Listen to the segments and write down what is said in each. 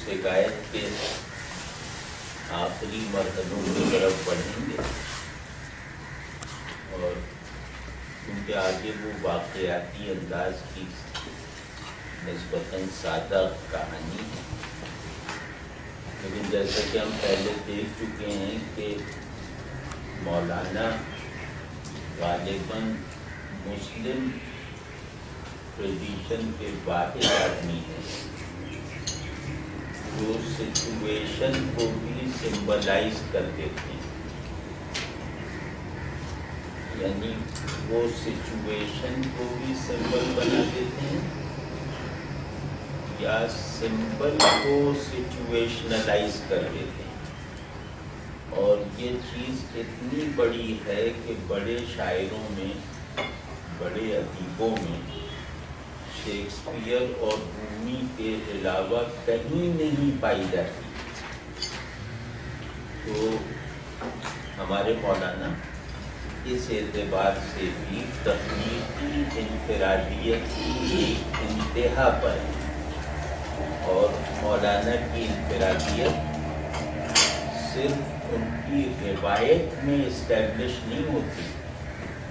حکایت کے آخری مرحلوں کی طرف بڑھیں گے، اور کیونکہ آگے وہ واقعاتی انداز کی نسبتاً سادہ کہانی ہے، لیکن جیسا کہ ہم پہلے دیکھ چکے ہیں کہ مولانا غالباً مسلم ٹریڈیشن کے واحد آدمی ہیں جو سچویشن کو بھی سمبلائز کر دیتے ہیں، یعنی وہ سچویشن کو بھی سمبل بنا دیتے ہیں یا سمبل کو سچویشنلائز کر دیتے ہیں۔ اور یہ چیز اتنی بڑی ہے کہ بڑے شاعروں میں، بڑے ادیبوں میں شیکسپیئر اور رومی کے علاوہ کہیں نہیں پائی جاتی۔ تو ہمارے مولانا اس اعتبار سے بھی تخلیقی انفرادیت کی ایک انتہا پر ہے، اور مولانا کی انفرادیت صرف ان کی روایت میں اسٹیبلش نہیں ہوتی،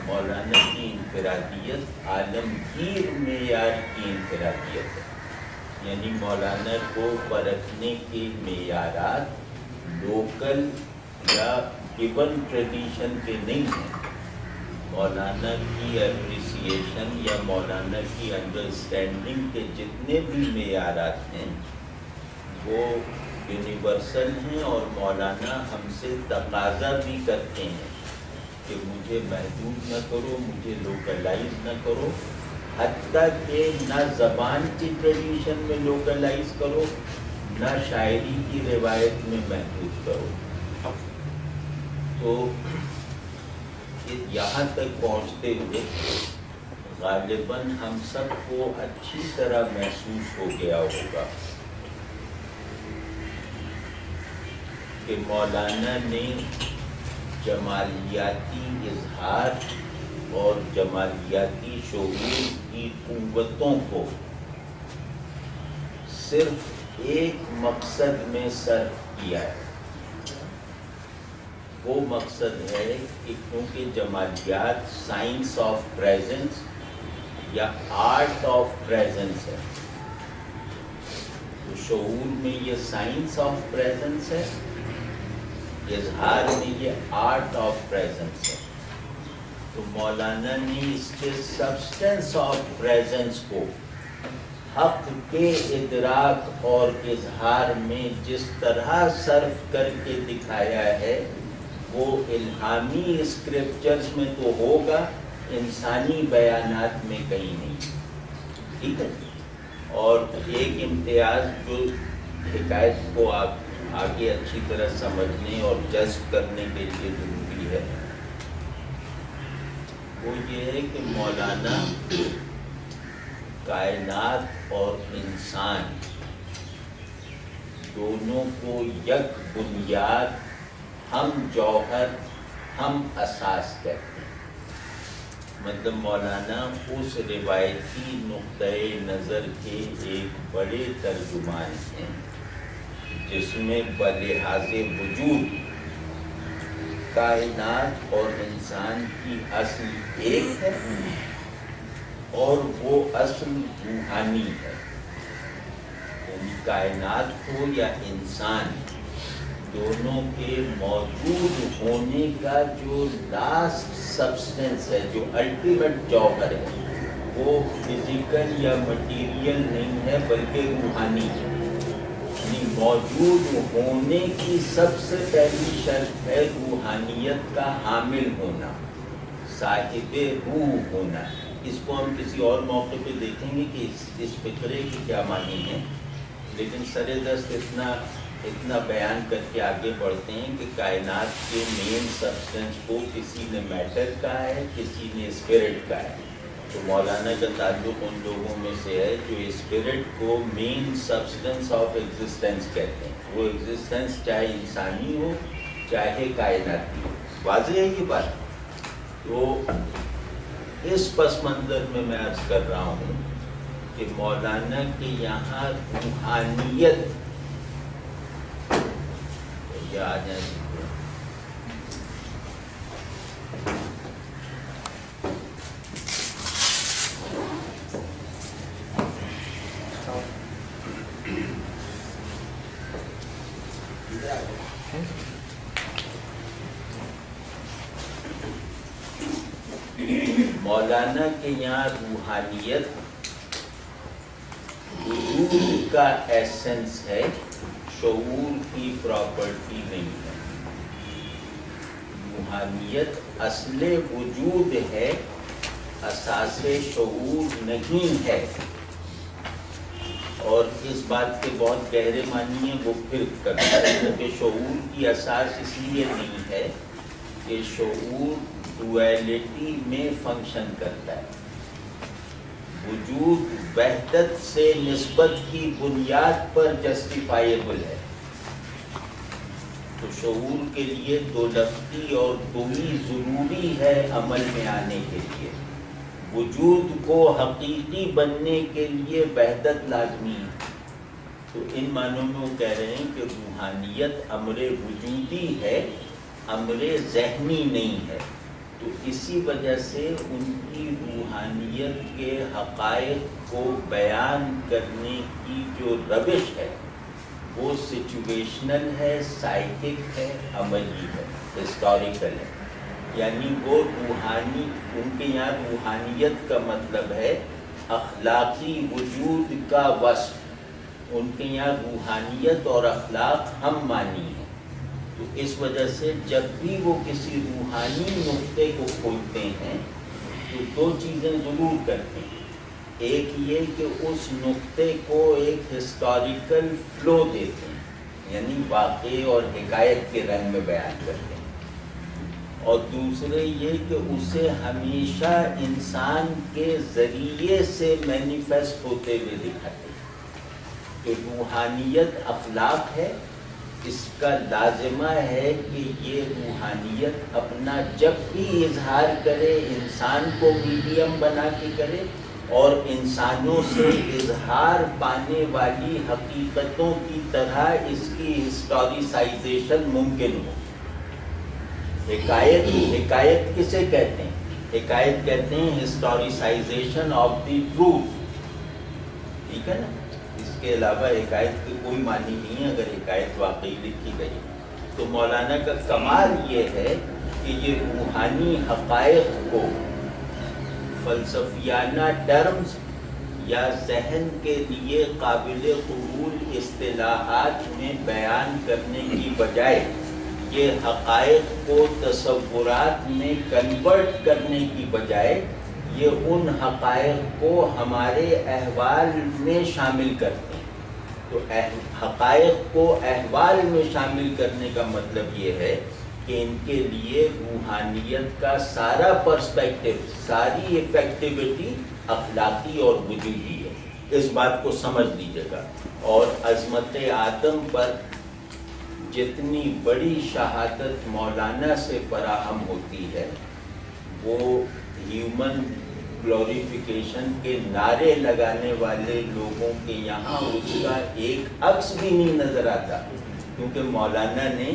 مولانا کی انفرادیت عالمگیر معیار کی انفرادیت ہے، یعنی مولانا کو پرکھنے کے معیارات لوکل یا گیون ٹریڈیشن کے نہیں ہیں۔ مولانا کی اپریسیشن یا مولانا کی انڈرسٹینڈنگ کے جتنے بھی معیارات ہیں وہ یونیورسل ہیں، اور مولانا ہم سے تقاضا بھی کرتے ہیں کہ مجھے محدود نہ کرو، مجھے لوکلائز نہ کرو، حتیٰ کہ نہ زبان کی ٹریڈیشن میں لوکلائز کرو، نہ شاعری کی روایت میں محدود کرو۔ تو یہاں تک پہنچتے ہوئے غالباً ہم سب کو اچھی طرح محسوس ہو گیا ہوگا کہ مولانا نے جمالیاتی اظہار اور جمالیاتی شعور کی قوتوں کو صرف ایک مقصد میں صرف کیا ہے۔ وہ مقصد ہے کہ کیونکہ جمالیات سائنس آف پریزنس یا آرٹ آف پریزنس ہے، تو شعور میں یہ سائنس آف پریزنس ہے، اظہار میں یہ آرٹ آف پریزنس ہے۔ تو مولانا نے اس کے سبسٹنس آف پریزنس کو حق کے ادراک اور اظہار میں جس طرح صرف کر کے دکھایا ہے وہ الہامی اسکرپچرز میں تو ہوگا، انسانی بیانات میں کہیں نہیں، ٹھیک ہے۔ اور ایک امتیاز جو حکایت کو آپ آگے اچھی طرح سمجھنے اور جذب کرنے کے لیے ضروری ہے، وہ یہ ہے کہ مولانا کائنات اور انسان دونوں کو یک بنیاد، ہم جوہر، ہم اساس کہتے ہیں۔ مطلب مولانا اس روایتی نقطۂ نظر کے ایک بڑے ترجمان ہیں جس میں بلحاظ وجود کائنات اور انسان کی اصل ایک ہے، اور وہ اصل روحانی ہے، یعنی کائنات ہو یا انسان، دونوں کے موجود ہونے کا جو لاسٹ سبسٹنس ہے، جو الٹیمیٹ جوہر ہے، وہ فزیکل یا مٹیریل نہیں ہے بلکہ روحانی ہے۔ یعنی موجود ہونے کی سب سے پہلی شرط ہے روحانیت کا حامل ہونا، صاحب روح ہونا۔ اس کو ہم کسی اور موقع پہ دیکھیں گے کہ اس فقرے کی کیا معنی ہے، لیکن سر دست اتنا بیان کر کے آگے بڑھتے ہیں کہ کائنات کے مین سبسٹنس کو کسی نے میٹر کہا ہے، کسی نے اسپرٹ کہا ہے۔ تو مولانا کا تعلق ان لوگوں میں سے ہے جو اسپرٹ کو مین سبسٹنس آف ایگزسٹنس کہتے ہیں۔ وہ ایگزسٹنس چاہے انسانی ہو چاہے کائناتی ہو، واضح ہے یہ بات۔ تو اس پس منظر میں عرض کر رہا ہوں کہ مولانا کے یہاں روحانیت یا آ جائیں؟ مولانا کے یہاں روحانیت وجود کا ایسنس ہے، شعور کی پراپرٹی نہیں ہے۔ روحانیت اصل وجود ہے، اساس شعور نہیں ہے۔ اور اس بات کے بہت گہرے معنی ہیں، وہ پھر کرتا ہے کہ شعور کی اساس اس لیے نہیں ہے کہ شعور ڈویلٹی میں فنکشن کرتا ہے۔ وجود وحدت سے نسبت کی بنیاد پر جسٹیفائیبل ہے، تو شعور کے لیے دو لفظی اور دوئی ضروری ہے عمل میں آنے کے لیے۔ وجود کو حقیقی بننے کے لیے وحدت لازمی ہے۔ تو ان معنوں میں وہ کہہ رہے ہیں کہ روحانیت امر وجودی ہے، امر ذہنی نہیں ہے۔ تو اسی وجہ سے ان کی روحانیت کے حقائق کو بیان کرنے کی جو روش ہے وہ سچویشنل ہے، سائیکک ہے، عملی ہے، ہسٹوریکل ہے۔ یعنی وہ روحانی، ان کے یہاں روحانیت کا مطلب ہے اخلاقی وجود کا وصف۔ ان کے یہاں روحانیت اور اخلاق ہم مانی ہیں۔ تو اس وجہ سے جب بھی وہ کسی روحانی نقطے کو کھولتے ہیں تو دو چیزیں ضرور کرتے ہیں۔ ایک یہ کہ اس نقطے کو ایک ہسٹوریکل فلو دیتے ہیں، یعنی واقعے اور حکایت کے رنگ میں بیان کرتے ہیں، اور دوسرے یہ کہ اسے ہمیشہ انسان کے ذریعے سے مینیفیسٹ ہوتے ہوئے دکھاتے ہیں۔ تو روحانیت اخلاق ہے، اس کا لازمہ ہے کہ یہ روحانیت اپنا جب بھی اظہار کرے انسان کو میڈیم بنا کے کرے، اور انسانوں سے اظہار پانے والی حقیقتوں کی طرح اس کی ہسٹوریسائزیشن ممکن ہو۔ حکایت کسے کہتے ہیں؟ حکایت کہتے ہیں ہسٹوریسائزیشن آف دی ٹروتھ، ٹھیک ہے نا؟ اس کے علاوہ حکایت کے کوئی معنی نہیں ہے اگر حکایت واقعی لکھی گئی۔ تو مولانا کا کمال یہ ہے کہ یہ روحانی حقائق کو فلسفیانہ ٹرمز یا ذہن کے لیے قابل قبول اصطلاحات میں بیان کرنے کی بجائے یہ حقائق کو تصورات میں کنورٹ کرنے کی بجائے یہ ان حقائق کو ہمارے احوال میں شامل کرتے ہیں۔ تو حقائق کو احوال میں شامل کرنے کا مطلب یہ ہے کہ ان کے لیے روحانیت کا سارا پرسپیکٹو، ساری افیکٹیوٹی اخلاقی اور وجودی ہے۔ اس بات کو سمجھ لیجیے گا۔ اور عظمت آدم پر جتنی بڑی شہادت مولانا سے فراہم ہوتی ہے وہ ہیومن گلوریفیکیشن کے نعرے لگانے والے لوگوں کے یہاں اس کا ایک عکس بھی نہیں نظر آتا، کیونکہ مولانا نے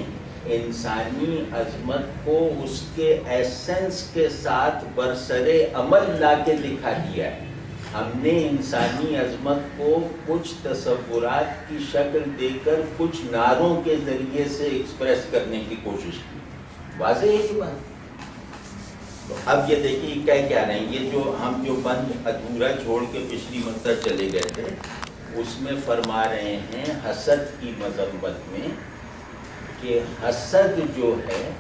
انسانی عظمت کو اس کے ایسنس کے ساتھ برسر عمل لا کے دکھا دیا ہے۔ ہم نے انسانی عظمت کو کچھ تصورات کی شکل دے کر کچھ نعروں کے ذریعے سے ایکسپریس کرنے کی کوشش کی۔ واضح ہے یہ بات؟ تو اب یہ دیکھیے کہہ کیا رہے ہیں، یہ جو بند ادھورا چھوڑ کے پچھلی مرتبہ چلے گئے تھے اس میں فرما رہے ہیں حسد کی مذمت میں کہ حسد جو ہے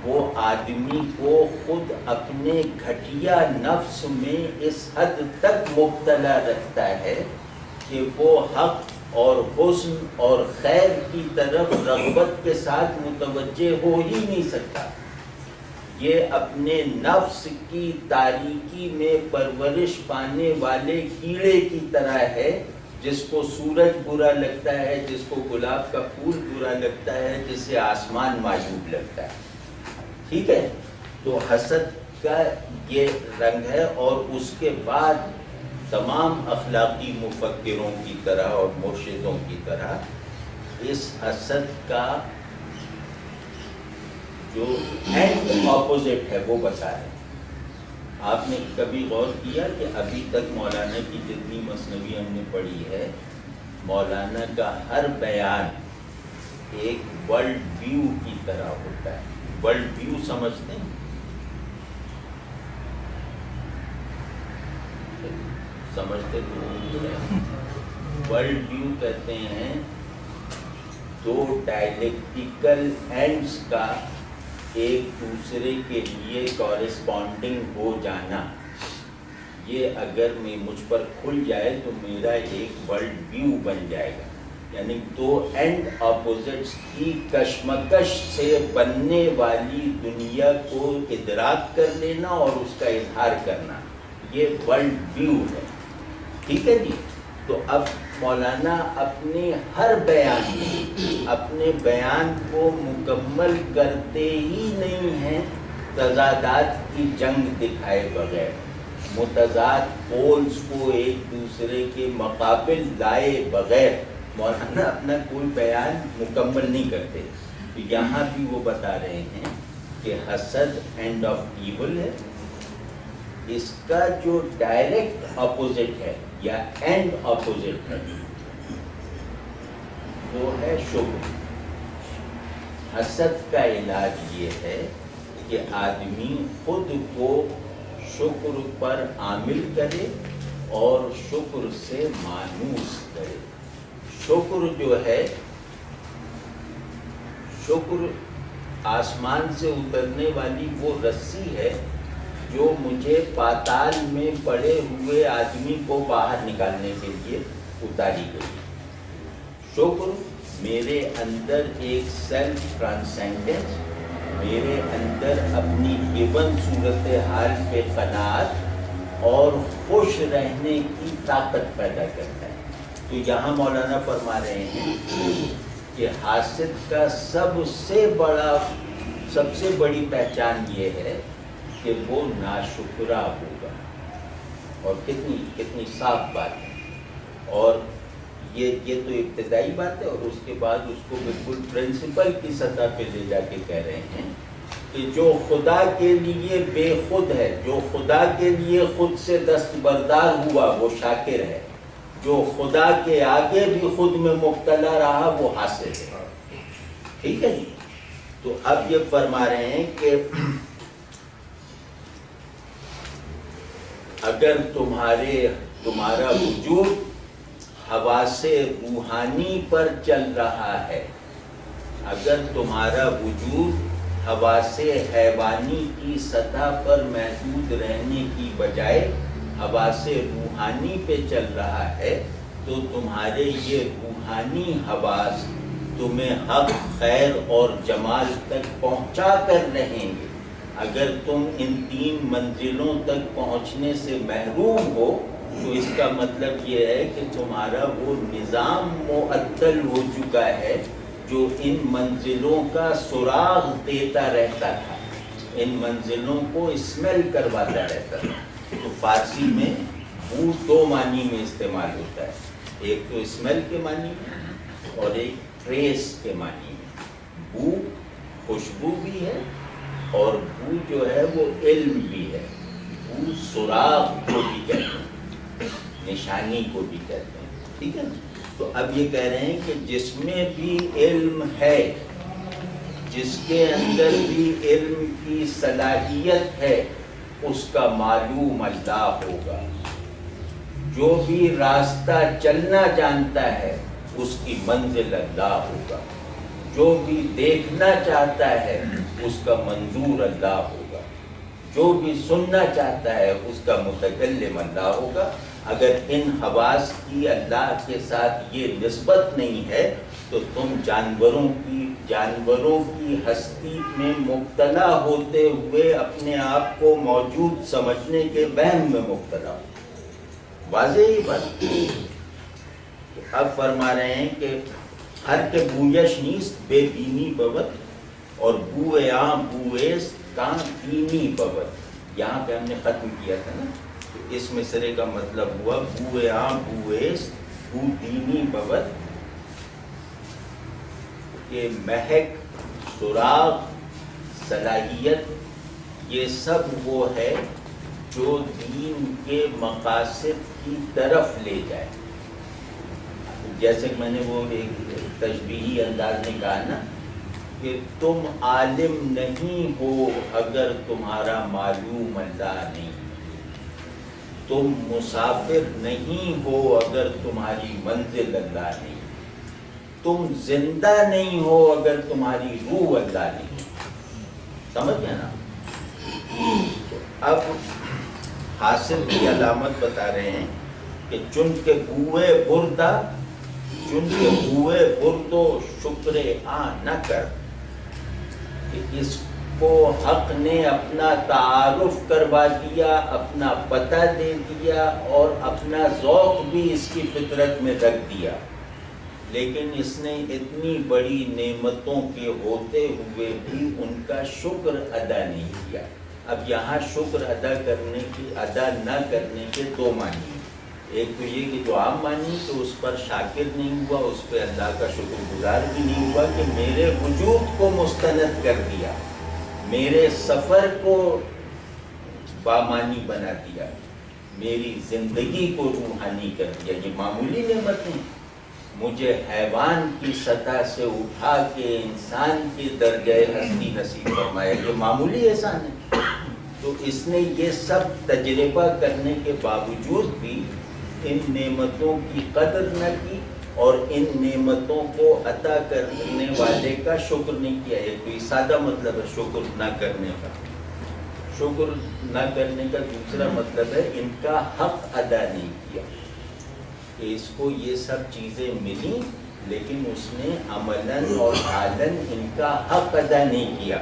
وہ آدمی کو خود اپنے گھٹیا نفس میں اس حد تک مبتلا رکھتا ہے کہ وہ حق اور حسن اور خیر کی طرف رغبت کے ساتھ متوجہ ہو ہی نہیں سکتا۔ یہ اپنے نفس کی تاریکی میں پرورش پانے والے کیڑے کی طرح ہے، جس کو سورج برا لگتا ہے، جس کو گلاب کا پھول برا لگتا ہے، جسے آسمان معیوب لگتا ہے۔ ٹھیک ہے؟ تو حسد کا یہ رنگ ہے، اور اس کے بعد تمام اخلاقی مفکروں کی طرح اور مرشدوں کی طرح اس حسد کا جو اینڈ اپوزٹ ہے وہ بتا رہے ہیں۔ آپ نے کبھی غور کیا کہ ابھی تک مولانا کی جتنی مثنوی ہم نے پڑھی ہے، مولانا کا ہر بیان ایک ورلڈ ویو کی طرح ہوتا ہے۔ ورلڈ ویو سمجھتے ہیں؟ سمجھتے تو ورلڈ ویو کہتے ہیں دو ڈائلیکٹیکل اینڈز کا ایک دوسرے کے لیے کورسپونڈنگ ہو جانا۔ یہ اگر میں مجھ پر کھل جائے تو میرا ایک ورلڈ ویو بن جائے گا، یعنی دو اینڈ اپوزٹس کی کشمکش سے بننے والی دنیا کو ادراک کر لینا اور اس کا اظہار کرنا، یہ ورلڈ ویو ہے۔ ٹھیک ہے جی؟ تو اب مولانا اپنے ہر بیان میں اپنے بیان کو مکمل کرتے ہی نہیں ہیں تضادات کی جنگ دکھائے بغیر، متضاد پولز کو ایک دوسرے کے مقابل لائے بغیر مولانا اپنا کوئی بیان مکمل نہیں کرتے۔ تو یہاں بھی وہ بتا رہے ہیں کہ حسد اینڈ آف ایول ہے، اس کا جو ڈائریکٹ اپوزٹ ہے یا اینڈ اپوزٹ ہے وہ ہے شکر۔ حسد کا علاج یہ ہے کہ آدمی خود کو شکر پر عامل کرے اور شکر سے مانوس کرے۔ شکر جو ہے، شکر آسمان سے اترنے والی وہ رسی ہے جو مجھے پاتال میں پڑے ہوئے آدمی کو باہر نکالنے کے لیے اتاری گئی۔ شکر میرے اندر ایک سیلف ٹرانسینڈنس، میرے اندر اپنی گیون صورتحال پہ قناعت اور خوش رہنے کی طاقت پیدا کرتا ہے۔ تو یہاں مولانا فرما رہے ہیں کہ حاسد کا سب سے بڑی پہچان یہ ہے کہ وہ ناشکرا ہوگا، اور کتنی صاف بات ہے۔ اور یہ تو ابتدائی بات ہے، اور اس کے بعد اس کو بالکل پرنسپل کی سطح پہ لے جا کے کہہ رہے ہیں کہ جو خدا کے لیے بے خود ہے، جو خدا کے لیے خود سے دستبردار ہوا وہ شاکر ہے، جو خدا کے آگے بھی خود میں مبتلا رہا وہ حاسد ہے۔ ٹھیک ہے جی؟ تو اب یہ فرما رہے ہیں کہ اگر تمہارا وجود حواس روحانی پر چل رہا ہے، اگر تمہارا وجود حواس حیوانی کی سطح پر محدود رہنے کی بجائے حواس روحانی پہ چل رہا ہے، تو تمہارے یہ روحانی حواس تمہیں حق، خیر اور جمال تک پہنچا کر رہیں گے۔ اگر تم ان 3 منزلوں تک پہنچنے سے محروم ہو تو اس کا مطلب یہ ہے کہ تمہارا وہ نظام معطل ہو چکا ہے جو ان منزلوں کا سراغ دیتا رہتا تھا، ان منزلوں کو اسمیل کرواتا رہتا تھا۔ تو فارسی میں بو 2 معنی میں استعمال ہوتا ہے، ایک تو اسمیل کے معنی میں اور ایک ٹریس کے معنی میں۔ بو خوشبو بھی ہے اور بو جو ہے وہ علم بھی ہے۔ بو سراغ کو بھی کہتے ہیں، نشانی کو بھی کہتے ہیں۔ ٹھیک ہے؟ تو اب یہ کہہ رہے ہیں کہ جس میں بھی علم ہے، جس کے اندر بھی علم کی صلاحیت ہے، اس کا معلوم اللہ ہوگا۔ جو بھی راستہ چلنا جانتا ہے اس کی منزل اللہ ہوگا۔ جو بھی دیکھنا چاہتا ہے اس کا منظور اللہ ہوگا۔ جو بھی سننا چاہتا ہے اس کا متکلم اللہ ہوگا۔ اگر ان حواس کی اللہ کے ساتھ یہ نسبت نہیں ہے تو تم جانوروں کی ہستی میں مبتلا ہوتے ہوئے اپنے آپ کو موجود سمجھنے کے وہم میں مبتلا ہو۔ واضح ہی بات۔ اب فرما رہے ہیں کہ ہر کے بویش نیست بے بینی بوت اور بوئے عام بوئیست کان دینی بوت۔ یہاں پہ ہم نے ختم کیا تھا نا، تو اس مصرے کا مطلب ہوا بوئے عام بوئیست بو دینی بوت کہ مہک، سراغ، صلاحیت، یہ سب وہ ہے جو دین کے مقاصد کی طرف لے جائے. جیسے میں نے وہ ایک تشبیہی انداز میں کہا نا کہ تم عالم نہیں ہو اگر تمہارا معلوم اللہ نہیں، تم مسافر نہیں ہو اگر تمہاری منزل اللہ نہیں، تم زندہ نہیں ہو اگر تمہاری روح اللہ نہیں. سمجھ گئے نا؟ اب حاصل کی علامت بتا رہے ہیں کہ چن کے بوئے بردہ، چن کے بوئے بردو شکر نہ کر، کہ اس کو حق نے اپنا تعارف کروا دیا، اپنا پتہ دے دیا اور اپنا ذوق بھی اس کی فطرت میں رکھ دیا، لیکن اس نے اتنی بڑی نعمتوں کے ہوتے ہوئے بھی ان کا شکر ادا نہیں کیا. اب یہاں شکر ادا کرنے کی، ادا نہ کرنے کے دو معنی ہیں. ایک تو یہ کہ جو عام معنی کہ اس پر شاکر نہیں ہوا، اس پہ اللہ کا شکر گزار بھی نہیں ہوا کہ میرے وجود کو مستند کر دیا، میرے سفر کو بامانی بنا دیا، میری زندگی کو روحانی کر دیا. یہ معمولی نعمت نہیں. مجھے حیوان کی سطح سے اٹھا کے انسان کے درجۂ ہستی نصیب فرمایا، یہ معمولی احسان ہے. تو اس نے یہ سب تجربہ کرنے کے باوجود بھی ان نعمتوں کی قدر نہ کی اور ان نعمتوں کو عطا کرنے والے کا شکر نہیں کیا. یہ کوئی سادہ مطلب ہے شکر نہ کرنے کا. شکر نہ کرنے کا دوسرا مطلب ہے ان کا حق ادا نہیں کیا، کہ اس کو یہ سب چیزیں ملی لیکن اس نے عملاً اور حالاً ان کا حق ادا نہیں کیا.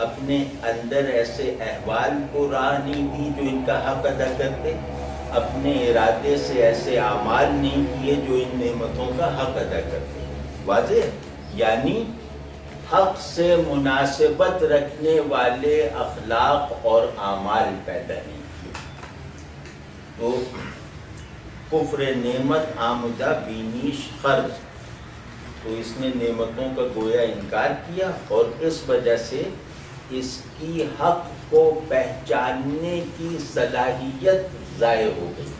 اپنے اندر ایسے احوال کو راہ نہیں دی جو ان کا حق ادا کرتے، اپنے ارادے سے ایسے اعمال نہیں کیے جو ان نعمتوں کا حق ادا کرتے. واضح؟ یعنی حق سے مناسبت رکھنے والے اخلاق اور اعمال پیدا نہیں کیے. تو کفر نعمت آمدہ بینیش خرج، تو اس نے نعمتوں کا گویا انکار کیا اور اس وجہ سے اس کی حق کو پہچاننے کی صلاحیت ضائع ہو گئی،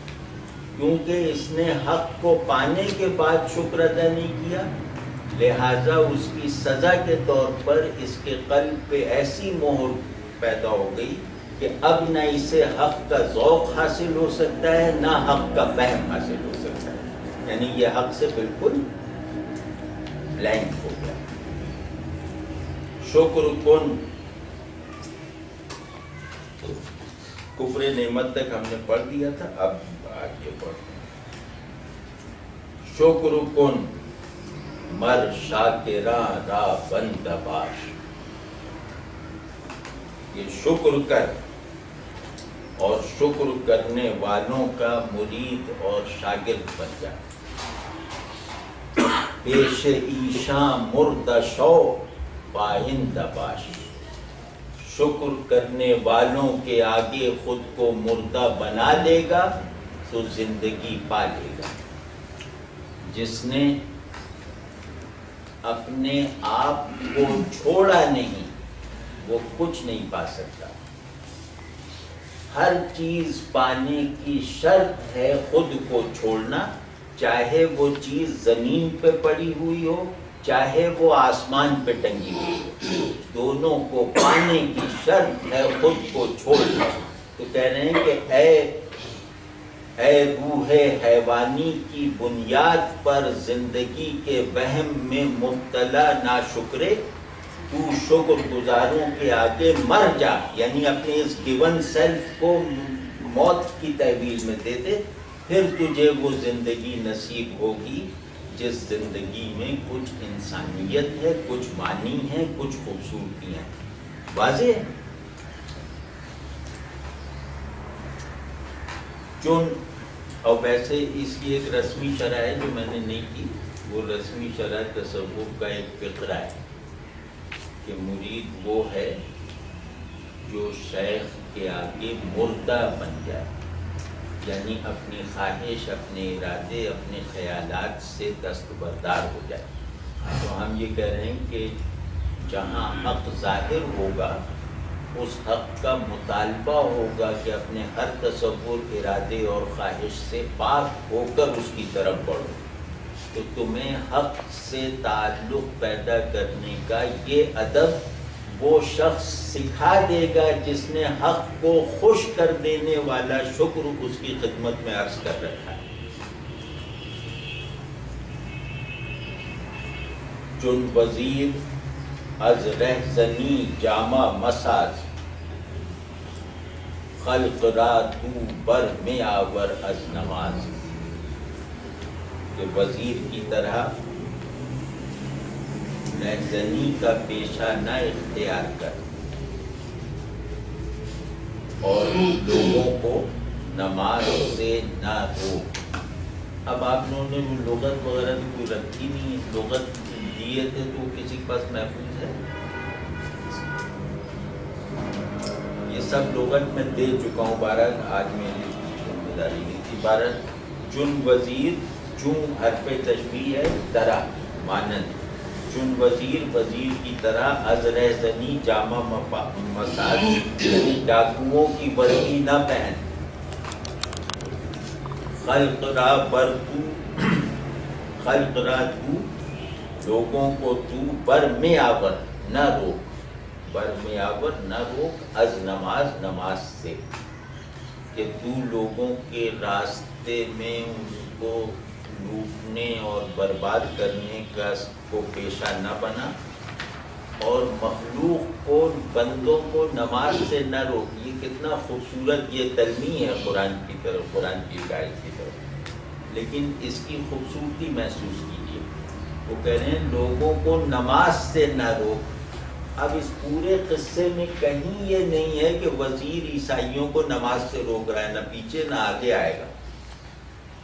کیونکہ اس نے حق کو پانے کے بعد شکر ادا نہیں کیا. لہٰذا اس کی سزا کے طور پر اس کے قلب پہ ایسی مہر پیدا ہو گئی کہ اب نہ اسے حق کا ذوق حاصل ہو سکتا ہے نہ حق کا فہم حاصل ہو سکتا ہے. یعنی یہ حق سے بالکل بلینک ہو گیا. شکر کن، کفر نعمت تک ہم نے پڑھ دیا تھا، اب آگے پڑھتے ہیں. شکر کن مر شاکراں را بند باش، یہ شکر کر اور شکر کرنے والوں کا مرید اور شاگرد بن جا. پیش ایشاں مردہ شو پائندہ باش، شکر کرنے والوں کے آگے خود کو مردہ بنا لے گا تو زندگی پا لے گا. جس نے اپنے آپ کو چھوڑا نہیں وہ کچھ نہیں پا سکتا. ہر چیز پانے کی شرط ہے خود کو چھوڑنا، چاہے وہ چیز زمین پہ پڑی ہوئی ہو چاہے وہ آسمان پہ ٹنگی ہوئی ہو، دونوں کو پانے کی شرط ہے خود کو چھوڑنا. تو کہہ رہے ہیں کہ اے روح حیوانی کی بنیاد پر زندگی کے وہم میں مبتلا ناشکرے، تو شکر گزاروں کے آگے مر جا. یعنی اپنے اس گیون سیلف کو موت کی تحویل میں دے دے، پھر تجھے وہ زندگی نصیب ہوگی جس زندگی میں کچھ انسانیت ہے، کچھ معنی ہے، کچھ خوبصورتیاں ہیں. واضح ہے؟ چن، اور ویسے اس کی ایک رسمی شرح ہے جو میں نے نہیں کی، وہ رسمی شرح تصوف کا ایک فقرہ ہے کہ مرید وہ ہے جو شیخ کے آگے مردہ بن جائے، یعنی اپنی خواہش، اپنے ارادے، اپنے خیالات سے دستبردار ہو جائے. تو ہم یہ کہہ رہے ہیں کہ جہاں حق ظاہر ہوگا اس حق کا مطالبہ ہوگا کہ اپنے ہر تصور، ارادے اور خواہش سے پاک ہو کر اس کی طرف بڑھو، تو تمہیں حق سے تعلق پیدا کرنے کا یہ ادب وہ شخص سکھا دے گا جس نے حق کو خوش کر دینے والا شکر اس کی خدمت میں عرض کر رکھا ہے۔ چون وزیر از رہزنی جامہ مساز، خلق را تو بر میں آور از نماز، کہ وزیر کی طرح رہزنی کا پیشہ نہ اختیار کر اور لوگوں کو نماز سے نہ روک۔ اب آپ لوگوں نے وہ لغت وغیرہ بھی کوئی رکھی نہیں ہے، لغت دیے تھے تو کسی کے پاس محفوظ ہے؟ یہ سب لغت میں دے چکا ہوں، بہرحال آج میری ذمہ داری نہیں تھی۔ بہرحال چن وزیر، چون حرف تشبیہ ہے، طرح مانند، چن وزیر وزیر کی طرح، از رہزنی جامہ مساج یعنی ڈاکوؤں کی وردی نہ پہن، خلق را بر تو، خلق را تو لوگوں کو تو بر میں آور نہ روک، بر میں آور نہ روک، از نماز نماز سے، کہ تو لوگوں کے راستے میں اس کو لوٹنے اور برباد کرنے کا کو پیشہ نہ بنا، اور مخلوق کو، بندوں کو نماز سے نہ روک۔ یہ کتنا خوبصورت یہ تلمیح ہے قرآن کی طرف، قرآن کی آیت کی طرف، لیکن اس کی خوبصورتی محسوس کیجیے۔ وہ کہہ رہے ہیں لوگوں کو نماز سے نہ روک۔ اب اس پورے قصے میں کہیں یہ نہیں ہے کہ وزیر عیسائیوں کو نماز سے روک رہا ہے، نہ پیچھے نہ آگے آئے گا۔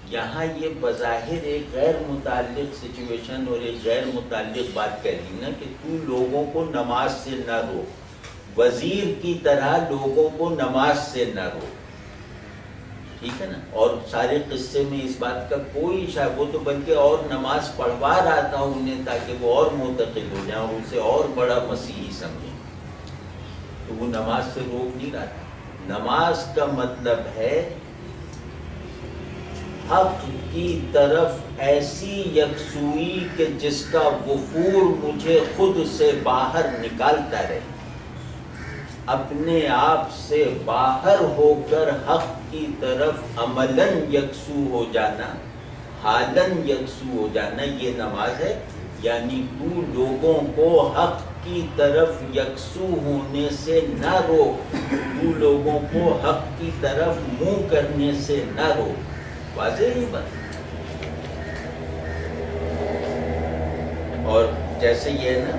یہاں یہ بظاہر ایک غیر متعلق سچویشن اور ایک غیر متعلق بات کہہ دی نا کہ تو لوگوں کو نماز سے نہ روک، وزیر کی طرح لوگوں کو نماز سے نہ روک، ٹھیک ہے نا۔ اور سارے قصے میں اس بات کا کوئی اشارہ، وہ تو بلکہ اور نماز پڑھوا رہا تھا انہیں تاکہ وہ اور معتقد ہو جائیں اور اسے اور بڑا مسیحی سمجھیں، تو وہ نماز سے روک نہیں رہا تھا۔ نماز کا مطلب ہے حق کی طرف ایسی یکسوئی کہ جس کا وفور مجھے خود سے باہر نکالتا رہے، اپنے آپ سے باہر ہو کر حق کی طرف عملاً یکسو ہو جانا، حالاً یکسو ہو جانا، یہ نماز ہے۔ یعنی تو لوگوں کو حق کی طرف یکسو ہونے سے نہ روک، تو لوگوں کو حق کی طرف منہ کرنے سے نہ روک۔ واضح ہی بات۔ اور جیسے یہ نا،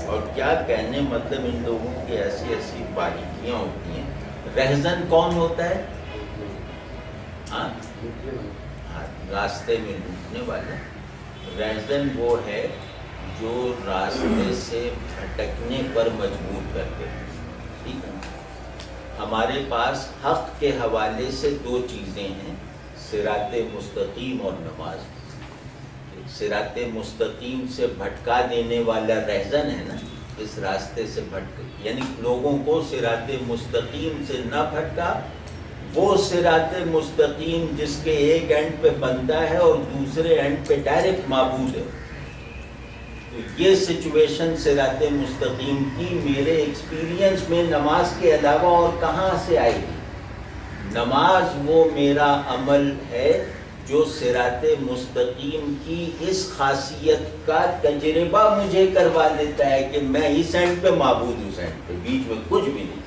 اور کیا کہنے، مطلب ان لوگوں کی ایسی ایسی باریکیاں ہوتی ہیں۔ رہزن کون ہوتا ہے؟ ہاں، راستے میں لوٹنے والا۔ رہزن وہ ہے جو راستے سے بھٹکنے پر مجبور کر دے، ٹھیک ہے۔ ہمارے پاس حق کے حوالے سے دو چیزیں ہیں، صراط مستقیم اور نماز۔ صراط مستقیم سے بھٹکا دینے والا رہزن ہے نا، اس راستے سے بھٹک، یعنی لوگوں کو صراط مستقیم سے نہ بھٹکا، وہ صراط مستقیم جس کے ایک اینڈ پہ بنتا ہے اور دوسرے اینڈ پہ ڈائریکٹ معبود ہے۔ تو یہ سچویشن صراط مستقیم کی میرے ایکسپیرینس میں نماز کے علاوہ اور کہاں سے آئے گی؟ نماز وہ میرا عمل ہے جو صراط مستقیم کی اس خاصیت کا تجربہ مجھے کروا دیتا ہے کہ میں اس اینڈ پہ معبود، اس اینڈ پہ، بیچ میں کچھ بھی نہیں۔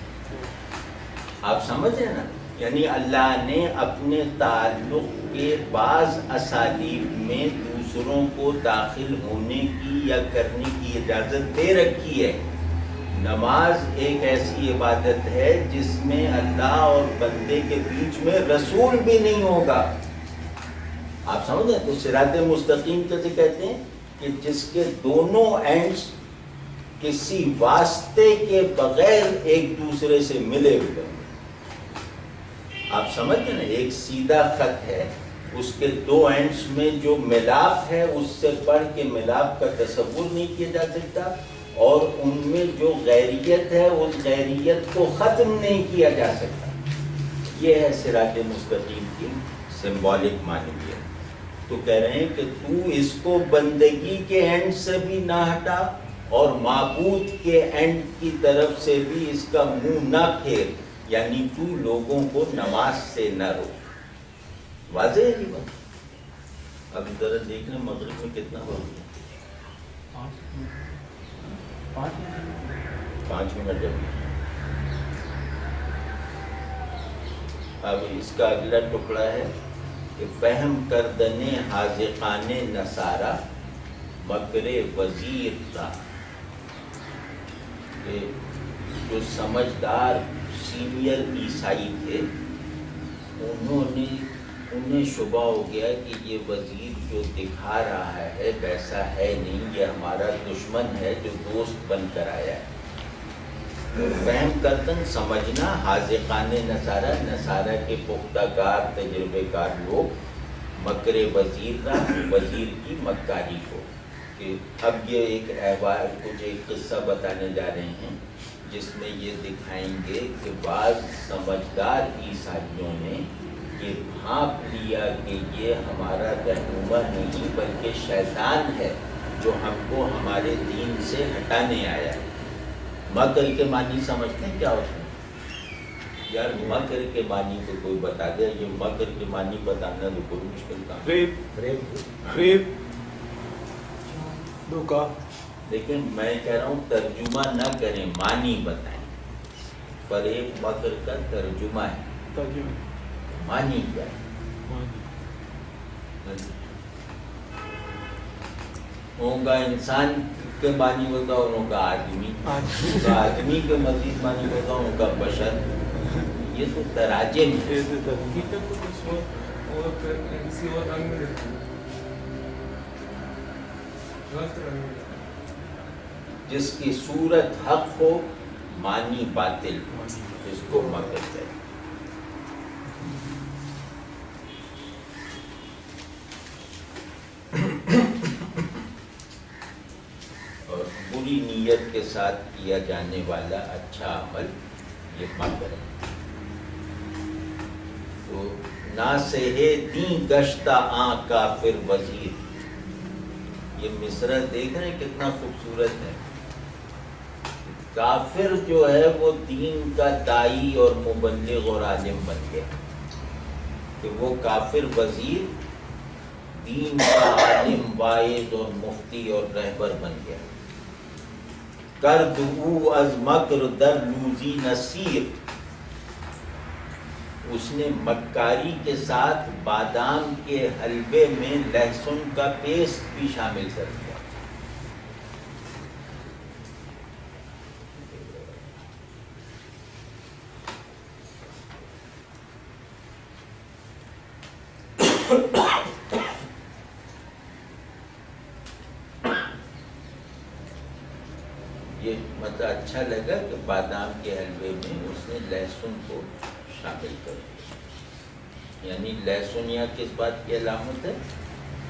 آپ سمجھ رہے نا؟ یعنی اللہ نے اپنے تعلق کے بعض اسالیب میں دوسروں کو داخل ہونے کی یا کرنے کی اجازت دے رکھی ہے۔ نماز ایک ایسی عبادت ہے جس میں اللہ اور بندے کے بیچ میں رسول بھی نہیں ہوگا۔ آپ سمجھیں؟ تو صراط مستقیم کیسے کہتے ہیں؟ کہ جس کے دونوں اینڈز کسی واسطے کے بغیر ایک دوسرے سے ملے ہوئے۔ آپ سمجھتے ہیں نا، ایک سیدھا خط ہے اس کے دو اینڈس میں جو ملاپ ہے اس سے پڑھ کے ملاپ کا تصور نہیں کیا جا سکتا، اور ان میں جو غیریت ہے اس غیریت کو ختم نہیں کیا جا سکتا۔ یہ ہے صراط مستقیم کی سمبولک معنویت۔ تو کہہ رہے ہیں کہ تو اس کو بندگی کے اینڈ سے بھی نہ ہٹا اور معبود کے اینڈ کی طرف سے بھی اس کا منہ نہ پھیر، یعنی تو لوگوں کو نماز سے نہ روک۔ واضح ہے یہ بات؟ اب ذرا دیکھ لیں مغرب میں کتنا ہو گیا، 5 منٹ ابھی۔ اب اس کا اگلا ٹکڑا ہے کہ فہم کردنے حاذقان نصارا مکر وزیر تھا، کہ جو سمجھدار سینئر عیسائی تھے انہیں شبہ ہو گیا کہ یہ وزیر جو دکھا رہا ہے ویسا ہے نہیں، یہ ہمارا دشمن ہے جو دوست بن کر آیا ہے۔ فہم کردن سمجھنا حاذقان نصارا، نصارا کے پختہ کار تجربے کار لوگ، مکر وزیر کا، وزیر کی مکاری کو۔ کہ اب یہ ایک احوال کچھ ایک قصہ بتانے جا رہے ہیں جس میں یہ دکھائیں گے کہ بعض سمجھدار عیسائیوں نے یہ بھانپ لیا کہ یہ ہمارا رہنما نہیں بلکہ شیطان ہے جو ہم کو ہمارے دین سے ہٹانے آیا ہے۔ مکر کے معنی سمجھتے ہیں کیا ہوتا ہے؟ یار مکر کے معنی تو کوئی بتا دے، یہ مکر کے معنی بتانا تو کوئی مشکل کام ہے۔ لیکن میں کہہ رہا ہوں ترجمہ نہ کریں، معنی بتائیں۔ فریب مکر کا ترجمہ ہے، معنی کیا ہے؟ ان کا انسان کے معنی بتاؤ، ان کا آدمی، ان کا آدمی کے مزید معنی بتاؤ، ان کا بشر۔ یہ تو تراجم ہے۔ جس کی صورت حق ہو معنی باطل، اس کو مکر کہتے ہیں۔ اور بری نیت کے ساتھ کیا جانے والا اچھا عمل یہ مکر ہے۔ تو نہ سہے دیں گشتہ آں کافر وزیر، یہ مصرع دیکھ رہے ہیں کتنا خوبصورت ہے۔ کافر جو ہے وہ دین کا دائی اور مبلغ اور عالم بن گیا، کہ وہ کافر وزیر دین کا عالم واعظ اور مفتی اور رہبر بن گیا۔ کرد او از مکر در لوزی نصیر، اس نے مکاری کے ساتھ بادام کے حلوے میں لہسن کا پیسٹ بھی شامل کر دیا۔ یہ مطلب اچھا لگا کہ بادام کے حلوے میں اس نے لہسن کو شامل کر دیا، یعنی لہسن یہاں کس بات کی علامت ہے؟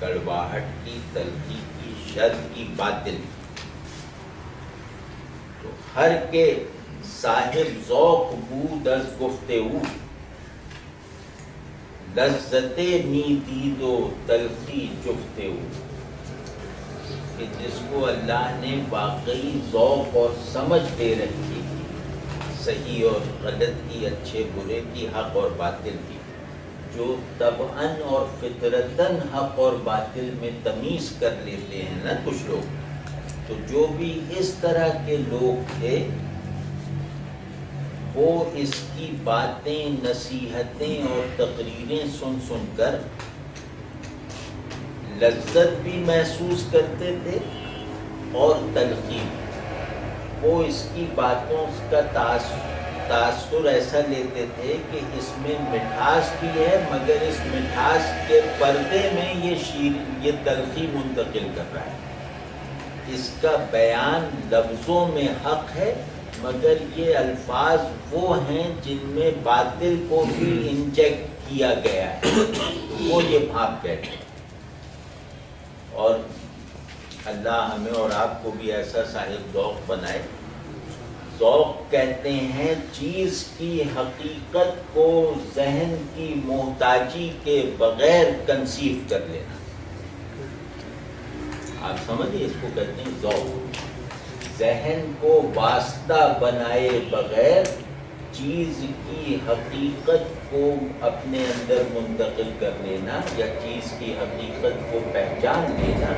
کڑواہٹ کی، تلخی کی، شر کی، باطل۔ تو ہر کے صاحب ذوق بود از گفتگو، لذت می دید و تلخی جفتگو، کہ جس کو اللہ نے واقعی ذوق اور سمجھ دے رکھی تھی، صحیح اور غلط کی، اچھے برے کی، حق اور باطل کی، جو طبعاً اور فطرتاً حق اور باطل میں تمیز کر لیتے ہیں نا کچھ لوگ، تو جو بھی اس طرح کے لوگ تھے وہ اس کی باتیں، نصیحتیں اور تقریریں سن سن کر لذت بھی محسوس کرتے تھے اور تلخی بھی۔ وہ اس کی باتوں کا تاثر ایسا لیتے تھے کہ اس میں مٹھاس بھی ہے، مگر اس مٹھاس کے پردے میں یہ تلخی منتقل کر رہا ہے۔ اس کا بیان لفظوں میں حق ہے، مگر یہ الفاظ وہ ہیں جن میں باطل کو بھی انجیکٹ کیا گیا ہے تو وہ یہ بھاپ کہتے ہیں. اور اللہ ہمیں اور آپ کو بھی ایسا صاحب ذوق بنائے. ذوق کہتے ہیں چیز کی حقیقت کو ذہن کی محتاجی کے بغیر کنسیو کر لینا. آپ سمجھئے اس کو کہتے ہیں ذوق. ذہن کو واسطہ بنائے بغیر چیز کی حقیقت کو اپنے اندر منتقل کر لینا یا چیز کی حقیقت کو پہچان لینا،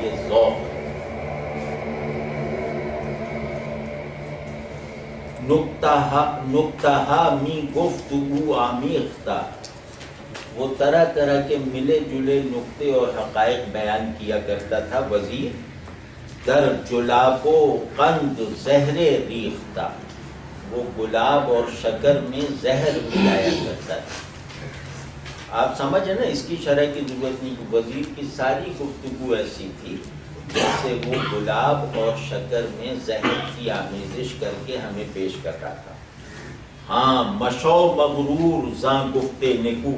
یہ ذوق ہے. نکتہ می گفتگو آمیختہ، وہ طرح طرح کے ملے جلے نکتے اور حقائق بیان کیا کرتا تھا وزیر. در جلاب و قند زہر ریختہ، وہ گلاب اور شکر میں زہر ملایا کرتا تھا. آپ سمجھیں نا اس کی شرح کی ضرورت نہیں کہ وزیر کی ساری گفتگو ایسی تھی جیسے وہ گلاب اور شکر میں زہر کی آمیزش کر کے ہمیں پیش کر رہا تھا. ہاں مشو مغرور زاں گفتے نکو،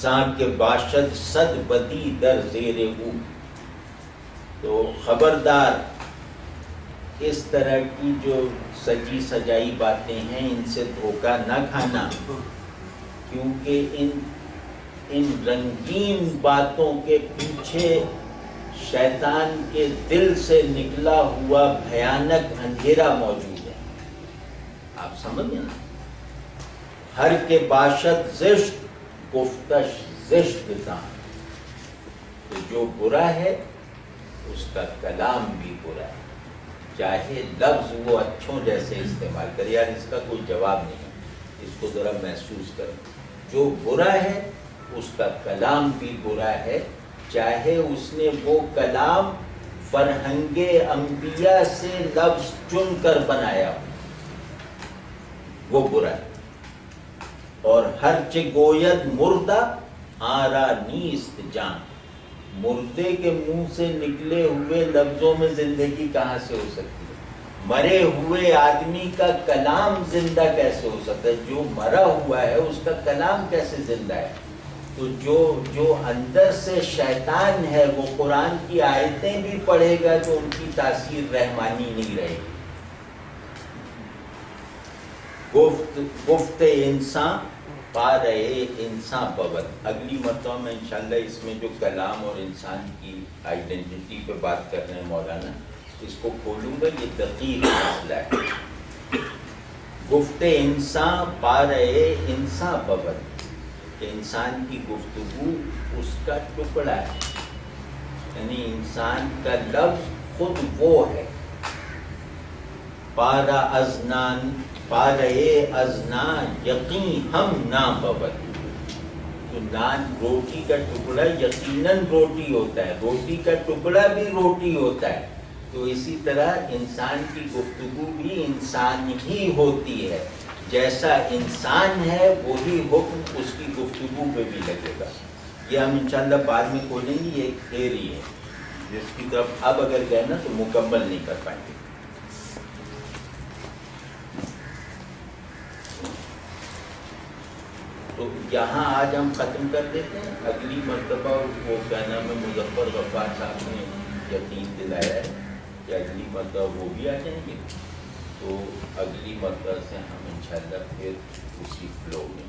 زاں کے باشد صد بدی در زیر او. تو خبردار اس طرح کی جو سجی سجائی باتیں ہیں ان سے دھوکہ نہ کھانا، کیونکہ ان رنگین باتوں کے پیچھے شیطان کے دل سے نکلا ہوا بھیانک اندھیرا موجود ہے. آپ سمجھیں نا. ہر کے باشد زشت گفتش زشت دان، تو جو برا ہے اس کا کلام بھی برا ہے، چاہے لفظ وہ اچھوں جیسے استعمال کرے. یار اس کا کوئی جواب نہیں، اس کو ذرا محسوس کرو. جو برا ہے اس کا کلام بھی برا ہے، چاہے اس نے وہ کلام فرہنگ انبیاء سے لفظ چن کر بنایا ہو، وہ برا ہے. اور ہر چہ گوید مردہ آرا نیست جان، مردے کے منہ سے نکلے ہوئے لفظوں میں زندگی کہاں سے ہو سکتی ہے؟ مرے ہوئے آدمی کا کلام زندہ کیسے ہو سکتا ہے؟ جو مرا ہوا ہے اس کا کلام کیسے زندہ ہے؟ تو جو اندر سے شیطان ہے وہ قرآن کی آیتیں بھی پڑھے گا تو ان کی تاثیر رحمانی نہیں رہے گی. گفت انسان پا رہے انسان بود. اگلی مرتبہ میں انشاءاللہ اس میں جو کلام اور انسان کی آئیڈینٹی پہ بات کر رہے ہیں مولانا، اس کو کھولوں گا. یہ دقیق مسئلہ ہے. گفت انسان پا رہے انسان بود، کہ انسان کی گفتگو اس کا ٹکڑا ہے، یعنی انسان کا لفظ خود وہ ہے. پارا ازنان پا رہے ازنا یقین ہم نہ بود. تو نان روٹی کا ٹکڑا یقیناً روٹی ہوتا ہے، روٹی کا ٹکڑا بھی روٹی ہوتا ہے. تو اسی طرح انسان کی گفتگو بھی انسان ہی ہوتی ہے. جیسا انسان ہے وہی حکم اس کی گفتگو پہ بھی لگے گا. یہ ہم انشاءاللہ بعد میں کھولیں گے. یہ ایک تھیوری ہے جس کی طرف اب اگر گئے نا تو مکمل نہیں کر پائیں گے. تو یہاں آج ہم ختم کر دیتے ہیں. اگلی مرتبہ وہ کیا نام ہے مظفر غفار صاحب نے یقین دلایا ہے کہ اگلی مرتبہ وہ بھی آ جائیں گے. تو اگلی مرتبہ سے ہم انشاءاللہ پھر اسی فلو میں